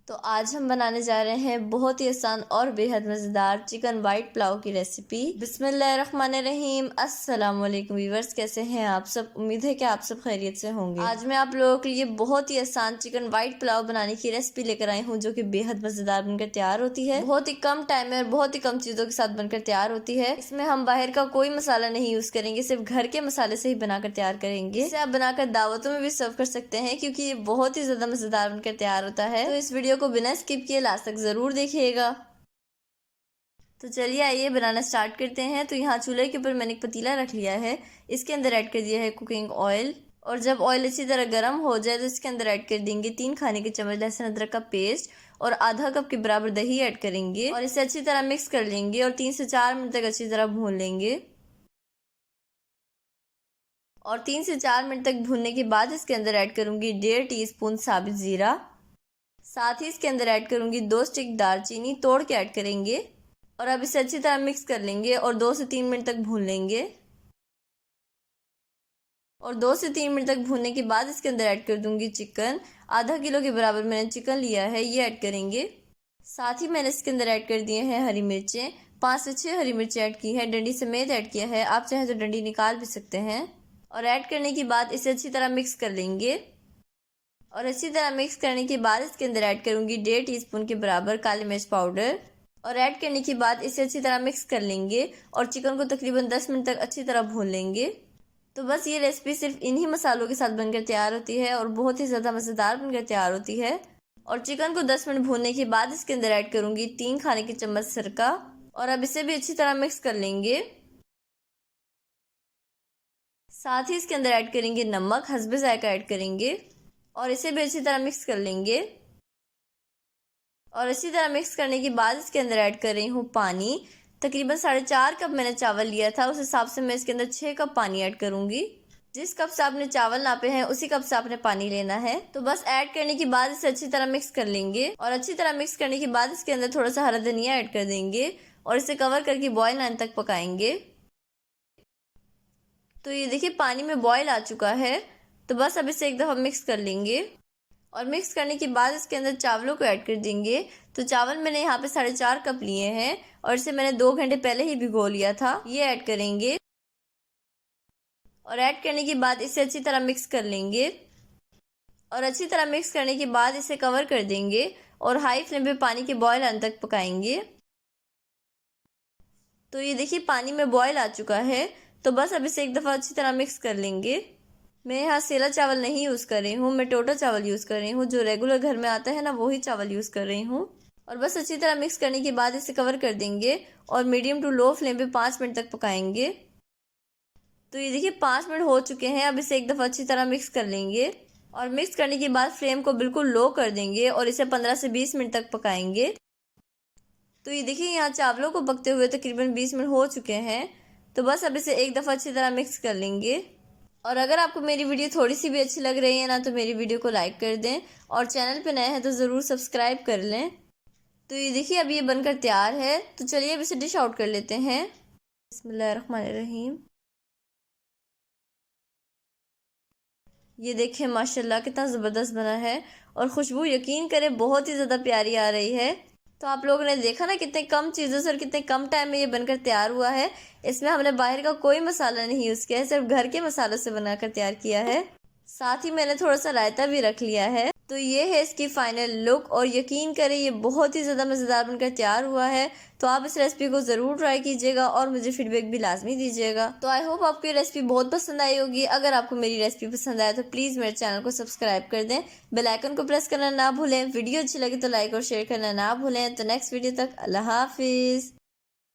तो आज हम बनाने जा रहे हैं बहुत ही आसान और बेहद मज़ेदार चिकन वाइट पुलाव की रेसिपी। बिस्मिल्लाहिर्रहमानिर्रहीम। अस्सलाम वालेकुम व्यूअर्स, कैसे हैं आप सब? उम्मीद है कि आप सब खैरियत से होंगे। आज मैं आप लोगों के लिए बहुत ही आसान चिकन वाइट पुलाव बनाने की रेसिपी लेकर आई हूँ, जो कि बेहद मज़ेदार बनकर तैयार होती है। बहुत ही कम टाइम में और बहुत ही कम चीज़ों के साथ बनकर तैयार होती है। इसमें हम बाहर का कोई मसाला नहीं यूज़ करेंगे, सिर्फ घर के मसाले से ही बनाकर तैयार करेंगे। इसे आप बनाकर दावतों में भी सर्व कर सकते हैं, क्योंकि ये बहुत ही ज़्यादा मज़ेदार बनकर तैयार होता है। तो इस वीडियो को बिना स्किप किए लास्ट तक ज़रूर देखिएगा। तो चलिए आइए बनाना स्टार्ट करते हैं। तो यहाँ चूल्हे के ऊपर मैंने एक पतीला रख लिया है। इसके अंदर ऐड कर दिया है कुकिंग ऑयल, और जब ऑयल अच्छी तरह गर्म हो जाए तो इसके अंदर ऐड कर देंगे 3 खाने के चम्मच लहसुन अदरक का पेस्ट और आधा कप के बराबर दही ऐड करेंगे और इसे अच्छी तरह मिक्स कर लेंगे और 3 से 4 मिनट तक अच्छी तरह भून लेंगे। और 3 से 4 मिनट तक भूनने के बाद इसके अंदर ऐड करूंगी 1.5 टीस्पून साबित ज़ीरा। साथ ही इसके अंदर ऐड करूंगी 2 स्टिक दालचीनी तोड़ के ऐड करेंगे और अब इसे अच्छी तरह मिक्स कर लेंगे और 2 से 3 मिनट तक भून लेंगे। और 2 से 3 मिनट तक भूनने के बाद इसके अंदर ऐड कर दूंगी चिकन। आधा किलो के बराबर मैंने चिकन लिया है, ये ऐड करेंगे। साथ ही मैंने इसके अंदर ऐड कर दिए हैं हरी मिर्चें। 5 से 6 हरी मिर्चें ऐड की है, डंडी समेत ऐड किया है, आप चाहे तो डंडी निकाल भी सकते हैं। और ऐड करने के बाद इसे अच्छी तरह मिक्स कर लेंगे। और अच्छी तरह मिक्स करने के बाद इसके अंदर ऐड करूंगी 1.5 टीस्पून के बराबर काली मिर्च पाउडर। और ऐड करने के बाद इसे अच्छी तरह मिक्स कर लेंगे और चिकन को तकरीबन 10 मिनट तक अच्छी तरह भून लेंगे। तो बस ये रेसिपी सिर्फ इन्हीं मसालों के साथ बनकर तैयार होती है और बहुत ही ज़्यादा मज़ेदार बनकर तैयार होती है। और चिकन को 10 मिनट भूनने के बाद इसके अंदर ऐड करूंगी 3 खाने के चम्मच सिरका और अब इसे भी अच्छी तरह मिक्स कर लेंगे। साथ ही इसके अंदर ऐड करेंगे नमक, हस्बे जायका ऐड करेंगे और इसे भी अच्छी तरह मिक्स कर लेंगे। और अच्छी तरह मिक्स करने के बाद इसके अंदर ऐड कर रही हूँ पानी। तकरीबन 4.5 कप मैंने चावल लिया था, उस हिसाब से मैं इसके अंदर 6 कप पानी ऐड करूंगी। जिस कप से आपने चावल नापे हैं उसी कप से आपने पानी लेना है। तो बस ऐड करने के बाद इसे अच्छी तरह मिक्स कर लेंगे और अच्छी तरह मिक्स करने के बाद इसके अंदर थोड़ा सा हरा धनिया ऐड कर देंगे और इसे कवर करके बॉयल आने तक पकाएंगे। तो ये देखिए पानी में बॉयल आ चुका है। तो बस अब इसे एक दफ़ा मिक्स कर लेंगे और मिक्स करने के बाद इसके अंदर चावलों को ऐड कर देंगे। तो चावल मैंने यहाँ पे 4.5 कप लिए हैं और इसे मैंने 2 घंटे पहले ही भिगो लिया था, ये ऐड करेंगे। और ऐड करने के बाद इसे अच्छी तरह मिक्स कर लेंगे और अच्छी तरह मिक्स करने के बाद इसे कवर कर देंगे और हाई फ्लेम पे पानी के बॉयल आने तक पकाएंगे। तो ये देखिए पानी में बॉयल आ चुका है। तो बस अब इसे एक दफ़ा अच्छी तरह मिक्स कर लेंगे। मैं यहाँ सेला चावल नहीं यूज़ कर रही हूँ, मैं टोटा चावल यूज़ कर रही हूँ, जो रेगुलर घर में आता है ना, वही चावल यूज़ कर रही हूँ। और बस अच्छी तरह मिक्स करने के बाद इसे कवर कर देंगे और मीडियम टू लो फ्लेम पे 5 मिनट तक पकाएंगे। तो ये देखिए 5 मिनट हो चुके हैं। अब इसे एक दफ़ा अच्छी तरह मिक्स कर लेंगे और मिक्स करने के बाद फ्लेम को बिल्कुल लो कर देंगे और इसे 15 से 20 मिनट तक पकाएंगे। तो ये देखिए यहाँ चावलों को पकते हुए तकरीबन 20 मिनट हो चुके हैं। तो बस अब इसे एक दफ़ा अच्छी तरह मिक्स कर लेंगे। और अगर आपको मेरी वीडियो थोड़ी सी भी अच्छी लग रही है ना, तो मेरी वीडियो को लाइक कर दें और चैनल पे नए हैं तो ज़रूर सब्सक्राइब कर लें। तो ये देखिए अब ये बनकर तैयार है। तो चलिए अब इसे डिश आउट कर लेते हैं। बिस्मिल्लाहिर्रहमानिर्रहीम। ये देखिए माशाल्लाह कितना ज़बरदस्त बना है और खुशबू यकीन करें बहुत ही ज़्यादा प्यारी आ रही है। तो आप लोगों ने देखा ना कितने कम चीज़ों से और कितने कम टाइम में ये बनकर तैयार हुआ है। इसमें हमने बाहर का कोई मसाला नहीं यूज़ किया है, सिर्फ घर के मसालों से बनाकर तैयार किया है। साथ ही मैंने थोड़ा सा रायता भी रख लिया है। तो ये है इसकी फाइनल लुक और यकीन करें ये बहुत ही ज़्यादा मज़ेदार बनकर तैयार हुआ है। तो आप इस रेसिपी को ज़रूर ट्राई कीजिएगा और मुझे फीडबैक भी लाजमी दीजिएगा। तो आई होप आपको ये रेसिपी बहुत पसंद आई होगी। अगर आपको मेरी रेसिपी पसंद आए तो प्लीज़ मेरे चैनल को सब्सक्राइब कर दें, बेल आइकन को प्रेस करना ना भूलें। वीडियो अच्छी लगे तो लाइक और शेयर करना ना भूलें। तो नेक्स्ट वीडियो तक अल्लाह हाफिज़।